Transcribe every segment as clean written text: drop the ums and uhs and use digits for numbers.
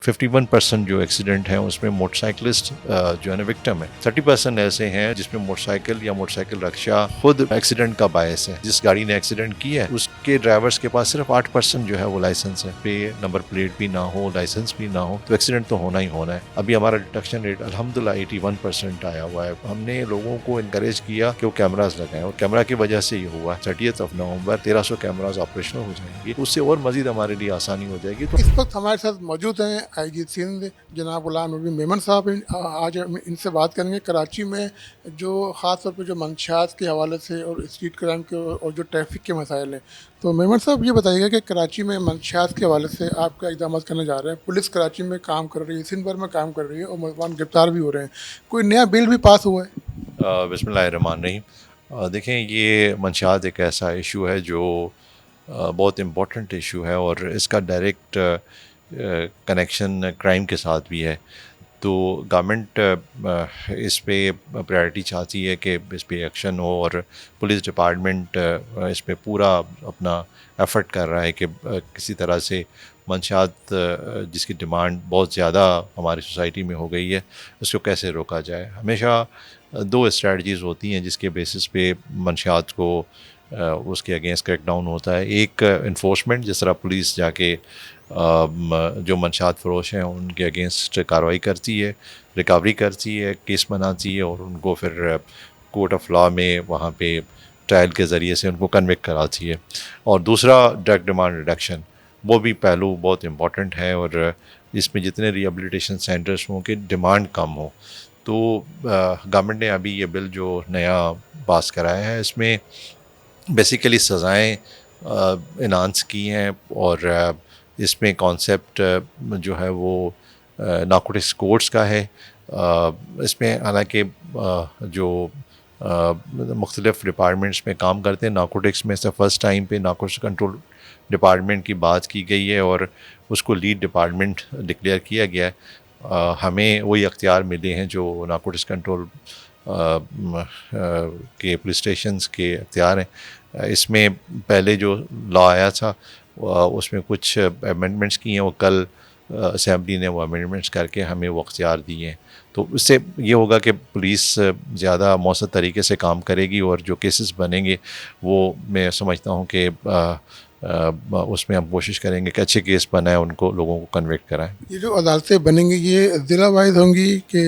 51% जो एक्सीडेंट हैं उसमें मोटरसाइकिलिस्ट जो है ना विक्टिम है। 30% ऐसे हैं जिसमें मोटरसाइकिल या मोटरसाइकिल रक्षा खुद एक्सीडेंट का बायस है। जिस गाड़ी ने एक्सीडेंट किया है उसके ड्राइवर्स के पास सिर्फ 8% जो है वो लाइसेंस है। पे नंबर प्लेट भी ना हो, लाइसेंस भी ना हो, तो एक्सीडेंट तो होना ही होना है। अभी हमारा डिटेक्शन रेट अल्हम्दुलिल्लाह 81% आया हुआ है। हमने लोगों को इनकरेज किया कि वो कैमराज लगाएं और कैमरा की वजह से ये हुआ। 30 नवंबर 1300 कैमराज ऑपरेशनल हो जाएंगे, उससे और मजीद हमारे लिए आसानी हो जाएगी। तो इस वक्त हमारे साथ मौजूद हैं आईजी सिंध जनाब गुलाम नबी मेमन साहब। आज हम इनसे बात करेंगे कराची में जो ख़ास तौर पे जो मंशियात के हवाले से और स्ट्रीट क्राइम के और जो ट्रैफिक के मसाइल हैं। तो मेमन साहब ये बताइएगा कि कराची में मंशियात के हवाले से आप क्या इक़दाम करने जा रहे हैं? पुलिस कराची में काम कर रही है, सिंध भर में काम कर रही है और मुलज़मान गिरफ्तार भी हो रहे हैं। कोई नया बिल भी पास हुआ है? बिस्मिल्लाहिर्रहमानिर्रहीम। देखें, ये मंशियात एक ऐसा इशू है जो बहुत इम्पोर्टेंट इशू है और इसका डायरेक्ट कनेक्शन क्राइम के साथ भी है। तो गवर्नमेंट इस पे प्रायोरिटी चाहती है कि इस पे एक्शन हो और पुलिस डिपार्टमेंट इस पे पूरा अपना एफर्ट कर रहा है कि किसी तरह से मंशियात जिसकी डिमांड बहुत ज़्यादा हमारी सोसाइटी में हो गई है उसको कैसे रोका जाए। हमेशा दो स्ट्रेटजीज़ होती हैं जिसके बेसिस पे मंशियात को उसके अगेंस्ट क्रैकडाउन होता है। एक इन्फोर्समेंट, जिस तरह पुलिस जाके जो मंशात फरोश हैं उनके अगेंस्ट कार्रवाई करती है, रिकवरी करती है, केस बनाती है और उनको फिर कोर्ट ऑफ लॉ में वहाँ पे ट्रायल के ज़रिए से उनको कन्विक्ट कराती है। और दूसरा ड्रग डिमांड रिडक्शन, वो भी पहलू बहुत इम्पॉर्टेंट है और इसमें जितने रिहेबिलिटेशन सेंटर्स हों कि डिमांड कम हो। तो गवर्नमेंट ने अभी ये बिल जो नया पास कराया है इसमें बेसिकली सज़ाएँ इन्हांस की हैं और इसमें कॉन्सेप्ट जो है वो नारकोटिक्स कोर्ट्स का है। इसमें हालांकि जो मुख्तलिफ़ डिपार्टमेंट्स में काम करते हैं नारकोटिक्स में से फर्स्ट टाइम पे नारकोटिक्स कंट्रोल डिपार्टमेंट की बात की गई है और उसको लीड डिपार्टमेंट डिक्लेयर किया गया है। हमें वही अख्तियार मिले हैं जो नारकोटिक्स कंट्रोल के पुलिस स्टेशंस के अख्तियार हैं। इसमें पहले जो लॉ आया था उसमें कुछ अमेंडमेंट्स किए हैं, वो कल असेंबली ने वो अमेंडमेंट्स करके हमें वो अख्तियार दिए हैं। तो इससे ये होगा कि पुलिस ज़्यादा मौसर तरीके से काम करेगी और जो केसेस बनेंगे वो मैं समझता हूँ कि उसमें हम कोशिश करेंगे कि अच्छे केस बनाएं, उनको लोगों को कन्विक्ट कराएं। ये जो अदालतें बनेंगी ये ज़िला वाइज होंगी कि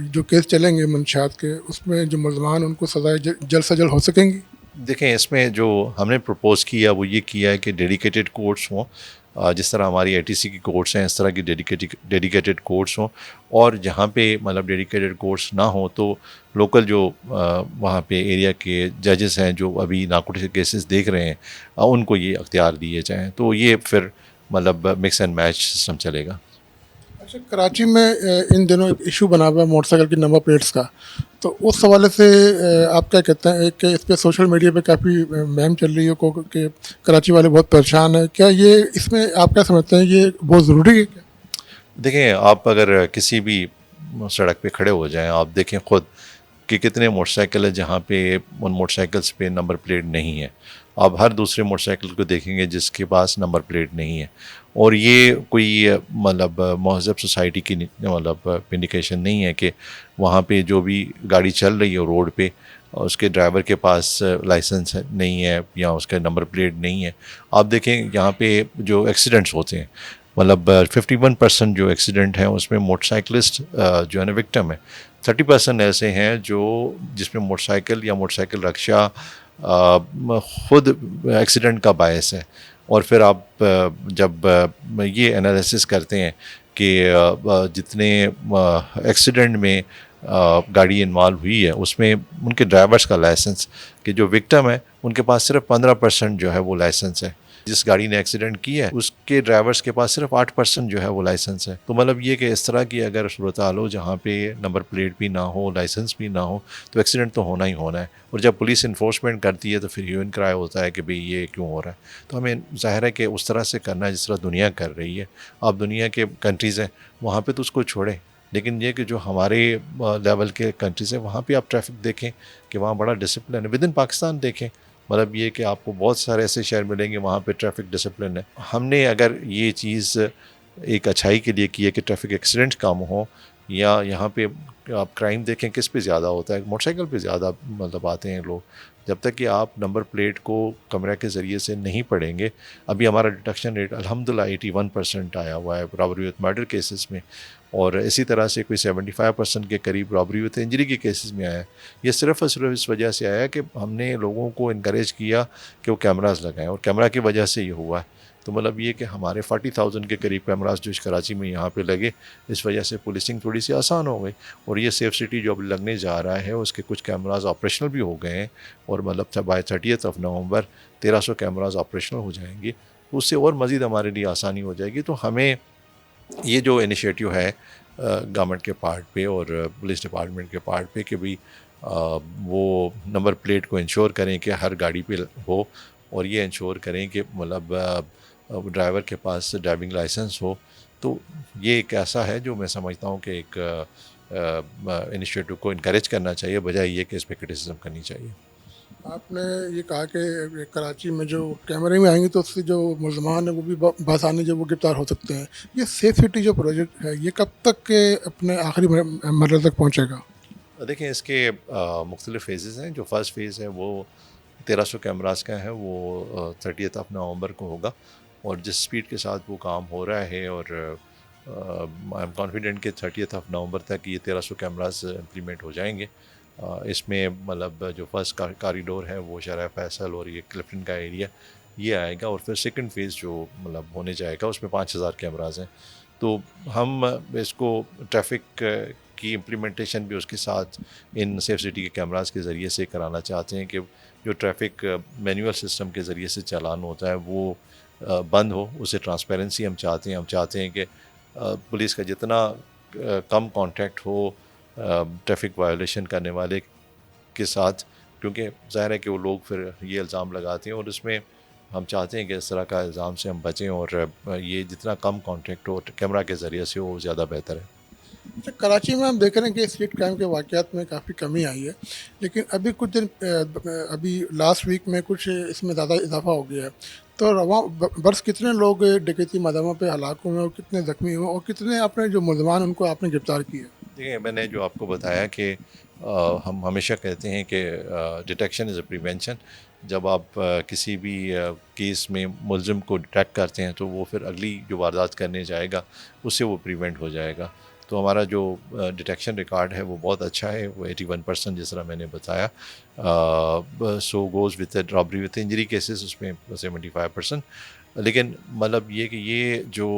जो केस चलेंगे मंशियात के उसमें जो मुलज़मान उनको सज़ाएँ जल्द से जल्द हो सकेंगी? देखें, इसमें जो हमने प्रपोज़ किया वो ये किया है कि डेडिकेटेड कोर्ट्स हों, जिस तरह हमारी आईटीसी की कोर्ट्स हैं इस तरह की डेडिकेटेड कोर्ट्स हों। और जहाँ पे मतलब डेडिकेटेड कोर्ट्स ना हो तो लोकल जो वहाँ पे एरिया के जजेस हैं जो अभी नारकोटिक्स केसेस देख रहे हैं उनको ये अख्तियार दिए जाएँ, तो ये फिर मतलब मिक्स एंड मैच सिस्टम चलेगा। अच्छा, कराची में इन दिनों एक इशू बना हुआ है मोटरसाइकिल की नंबर प्लेट्स का। तो उस हवाले से आप क्या कहते हैं? एक इस पे सोशल मीडिया पे काफ़ी मुहिम चल रही है को कि कराची वाले बहुत परेशान हैं। क्या ये इसमें आप क्या समझते हैं ये बहुत ज़रूरी है क्या? देखें, आप अगर किसी भी सड़क पे खड़े हो जाएं, आप देखें खुद कि कितने मोटरसाइकिल है जहाँ पे उन मोटरसाइकिल्स पे नंबर प्लेट नहीं है। आप हर दूसरे मोटरसाइकिल को देखेंगे जिसके पास नंबर प्लेट नहीं है। और ये कोई मतलब महज़ब सोसाइटी की मतलब इंडिकेशन नहीं है कि वहाँ पे जो भी गाड़ी चल रही है रोड पे उसके ड्राइवर के पास लाइसेंस नहीं है या उसका नंबर प्लेट नहीं है। आप देखें यहाँ पे जो एक्सीडेंट्स होते हैं, मतलब 51% जो एक्सीडेंट हैं उसमें मोटरसाइकिलिस्ट जो है ना विक्टिम है। 30% ऐसे हैं जो जिसमें मोटरसाइकिल या मोटरसाइकिल रक्षा खुद एक्सीडेंट का बायस है। और फिर आप जब ये एनालिसिस करते हैं कि जितने एक्सीडेंट में गाड़ी इन्वॉल्व हुई है उसमें उनके ड्राइवर्स का लाइसेंस, कि जो विक्टिम है उनके पास सिर्फ 15% जो है वो लाइसेंस है। जिस गाड़ी ने एक्सीडेंट किया है उसके ड्राइवर्स के पास सिर्फ 8% जो है वो लाइसेंस है। तो मतलब ये कि इस तरह की अगर सूरत हाल हो जहाँ पे नंबर प्लेट भी ना हो, लाइसेंस भी ना हो, तो एक्सीडेंट तो होना ही होना है। और जब पुलिस इन्फोर्समेंट करती है तो फिर ह्यू एंड क्राई होता है कि भाई ये क्यों हो रहा है। तो हमें ज़ाहिर है कि उस तरह से करना है जिस तरह दुनिया कर रही है। आप दुनिया के कंट्रीज़ हैं वहाँ पर तो उसको छोड़ें, लेकिन ये कि जो हमारे लेवल के कंट्रीज़ हैं वहाँ पे आप ट्रैफिक देखें कि वहाँ बड़ा डिसिप्लिन है। विद इन पाकिस्तान देखें, मतलब ये कि आपको बहुत सारे ऐसे शहर मिलेंगे वहाँ पे ट्रैफिक डिसिप्लिन है। हमने अगर ये चीज़ एक अच्छाई के लिए की है कि ट्रैफिक एक्सीडेंट कम हो, या यहाँ पे आप क्राइम देखें किस पे ज़्यादा होता है, मोटरसाइकिल पे ज़्यादा मतलब आते हैं लोग। जब तक कि आप नंबर प्लेट को कैमरा के ज़रिए से नहीं पढ़ेंगे, अभी हमारा डिटेक्शन रेट अल्हम्दुलिल्लाह 81% आया हुआ है रॉबरी विद मर्डर केसेस में, और इसी तरह से कोई 75% के करीब रॉबरी विद इंजरी के केसेस में आया है। ये सिर्फ और सिर्फ इस वजह से आया कि हमने लोगों को इनक्रेज किया कि वो कैमरास लगाएं, और कैमरा की वजह से ये हुआ है। तो मतलब ये कि हमारे 40,000 के करीब कैमरास जो इस कराची में यहाँ पे लगे, इस वजह से पुलिसिंग थोड़ी सी आसान हो गई। और ये सेफ सिटी जो अब लगने जा रहा है उसके कुछ कैमरास ऑपरेशनल भी हो गए हैं, और मतलब बाय 30 नवंबर 1300 कैमरास ऑपरेशनल हो जाएंगे, तो उससे और मज़ीद हमारे लिए आसानी हो जाएगी। तो हमें ये जो इनिशिएटिव है गवर्नमेंट के पार्ट पे और पुलिस डिपार्टमेंट के पार्ट पे कि भाई वो नंबर प्लेट को इंश्योर करें कि हर गाड़ी पे हो, और ये इंश्योर करें कि मतलब ड्राइवर के पास ड्राइविंग लाइसेंस हो। तो ये एक ऐसा है जो मैं समझता हूँ कि एक इनिशिएटिव को इनकरेज करना चाहिए, बजाय ये कि इस पर क्रिटिसिज्म करनी चाहिए। आपने ये कहा कि कराची में जो कैमरे में आएंगे तो उससे जो मुलजमान है वो भी बासानी जो वो गिरफ्तार हो सकते हैं। ये सेफ सिटी जो प्रोजेक्ट है ये कब तक के अपने आखिरी मरहले तक पहुंचेगा? देखें, इसके मुख्तलिफ फेजेज़ हैं। जो फर्स्ट फेज़ है वो 1300 कैमरास का है, वो 30 नवंबर को होगा, और जिस स्पीड के साथ वो काम हो रहा है, और आई एम कॉन्फिडेंट कि 30 नवंबर तक ये 1300 कैमरास इम्प्लीमेंट हो जाएंगे। इसमें मतलब जो फर्स्ट कॉरिडोर है वो शराय फैसल और ये क्लिफ्टन का एरिया ये आएगा, और फिर सेकंड फेज़ जो मतलब होने जाएगा उसमें 5000 कैमरास हैं। तो हम इसको ट्रैफिक की इम्प्लीमेंटेशन भी उसके साथ इन सेफ सिटी के कैमरास के ज़रिए से कराना चाहते हैं कि जो ट्रैफिक मैनुअल सिस्टम के ज़रिए से चालान होता है वो बंद हो, उसे ट्रांसपेरेंसी हम चाहते हैं। हम चाहते हैं कि पुलिस का जितना कम कांटेक्ट हो ट्रैफिक वायोलेशन करने वाले के साथ, क्योंकि ज़ाहिर है कि वो लोग फिर ये इल्ज़ाम लगाते हैं, और उसमें हम चाहते हैं कि इस तरह का इल्ज़ाम से हम बचें, और ये जितना कम कांटेक्ट हो कैमरा के ज़रिए से हो ज़्यादा बेहतर है। अच्छा, कराची में हम देख रहे हैं कि स्ट्रीट क्राइम के वाक़यात में काफ़ी कमी आई है, लेकिन अभी कुछ दिन अभी लास्ट वीक में कुछ इसमें ज़्यादा इजाफा हो गया है। तो रवां बरस कितने लोग डकैती मुकदमा पे हलाक हुए और कितने ज़ख्मी हुए और कितने आपने जो मुलजमान उनको आपने गिरफ्तार किया? देखिए, मैंने जो आपको बताया कि हम हमेशा कहते हैं कि डिटेक्शन इज़ अ प्रिवेंशन। जब आप किसी भी केस में मुलजिम को डिटेक्ट करते हैं तो वो फिर अगली जो वारदात करने जाएगा उससे वो प्रिवेंट हो जाएगा। तो हमारा जो डिटेक्शन रिकॉर्ड है वो बहुत अच्छा है, वो 81% जिस तरह मैंने बताया। So goes with robbery with injury cases उसमें 75%। लेकिन मतलब ये कि ये जो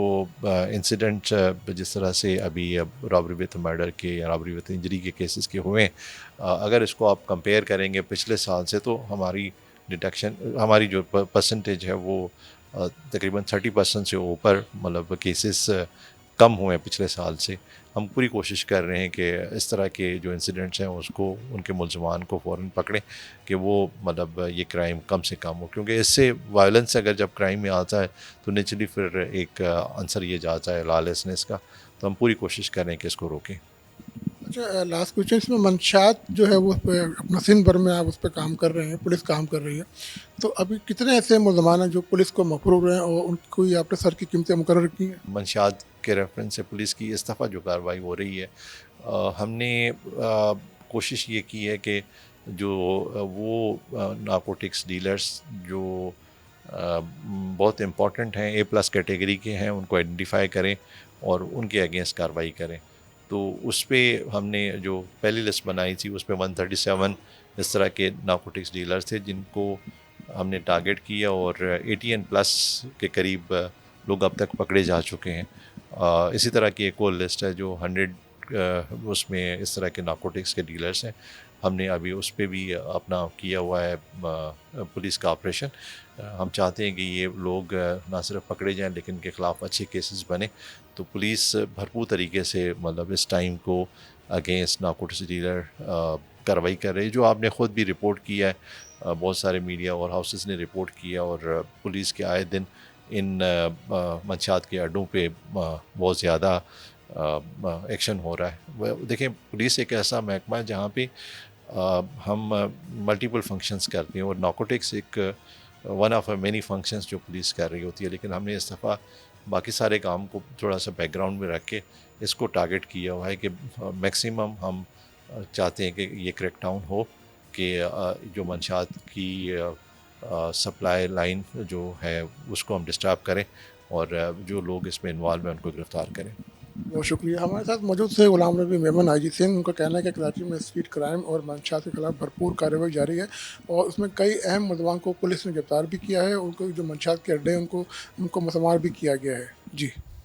इंसिडेंट जिस तरह से अभी रॉबरी विद मर्डर के या रॉबरी विद इंजरी के केसेस के हुए हैं, अगर इसको आप कंपेयर करेंगे पिछले साल से, तो हमारी डिटेक्शन हमारी जो परसेंटेज है वो तकरीबन 30% से ऊपर मतलब केसेस कम हुए हैं पिछले साल से। हम पूरी कोशिश कर रहे हैं कि इस तरह के जो इंसिडेंट्स हैं उसको उनके मुलजमान को फ़ौरन पकड़ें कि वो मतलब ये क्राइम कम से कम हो, क्योंकि इससे वायलेंस अगर जब क्राइम में आता है तो नेचुरली फिर एक आंसर ये जाता है लॉलेसनेस का। तो हम पूरी कोशिश कर रहे हैं कि इसको रोकें। अच्छा, लास्ट क्वेश्चन इसमें मंशात जो है वो उस पे अपना सिंध भर में आप उस पर काम कर रहे हैं, पुलिस काम कर रही है। तो अभी कितने ऐसे मुलजमान हैं जो पुलिस को मफरूर हैं और उनको आपने सर की कीमतें मुकर्रर की हैं? मंशात के रेफरेंस से पुलिस की इस दफ़ा जो कार्रवाई हो रही है, हमने कोशिश ये की है कि जो वो नारकोटिक्स डीलर्स जो बहुत इम्पॉर्टेंट हैं, A+ कैटेगरी के हैं, उनको आइडेंटिफाई करें और उनके अगेंस्ट कार्रवाई करें। तो उस पर हमने जो पहली लिस्ट बनाई थी उस पर 137 इस तरह के नारकोटिक्स डीलर्स थे जिनको हमने टारगेट किया, और 18+ के करीब लोग अब तक पकड़े जा चुके हैं। इसी तरह की एक और लिस्ट है जो 100 उसमें इस तरह के नारकोटिक्स के डीलर्स हैं। हमने अभी उस पर भी अपना किया हुआ है पुलिस का ऑपरेशन। हम चाहते हैं कि ये लोग ना सिर्फ पकड़े जाएं लेकिन इनके ख़िलाफ़ अच्छे केसेस बने। तो पुलिस भरपूर तरीके से मतलब इस टाइम को अगेंस्ट नारकोटिक्स डीलर कार्रवाई कर रही है, जो आपने ख़ुद भी रिपोर्ट किया है। बहुत सारे मीडिया और हाउसेस ने रिपोर्ट किया, और पुलिस के आए दिन इन मंशात के अड्डों पे बहुत ज़्यादा एक्शन हो रहा है। देखें, पुलिस एक ऐसा महकमा है जहाँ पे हम मल्टीपल फंक्शंस करते हैं, और नारकोटिक्स एक वन ऑफ मेनी फंक्शंस जो पुलिस कर रही होती है। लेकिन हमने इस दफ़ा बाकी सारे काम को थोड़ा सा बैकग्राउंड में रख के इसको टारगेट किया हुआ है कि मैक्सिमम हम चाहते हैं कि ये क्रैक डाउन हो, कि जो मंशात की सप्लाई लाइन जो है उसको हम डिस्टर्ब करें, और जो लोग इसमें इन्वॉल्व हैं उनको गिरफ़्तार करें। बहुत शुक्रिया। हमारे साथ मौजूद थे गुलाम नबी मेमन आईजी सिंध। उनका कहना है कि कराची में स्ट्रीट क्राइम और मंशात के खिलाफ भरपूर कार्रवाई जारी है और उसमें कई अहम मुलज़मान को पुलिस ने गिरफ्तार भी किया है। उनको जो मंशात के अड्डे हैं उनको उनको मसमार भी किया गया है। जी।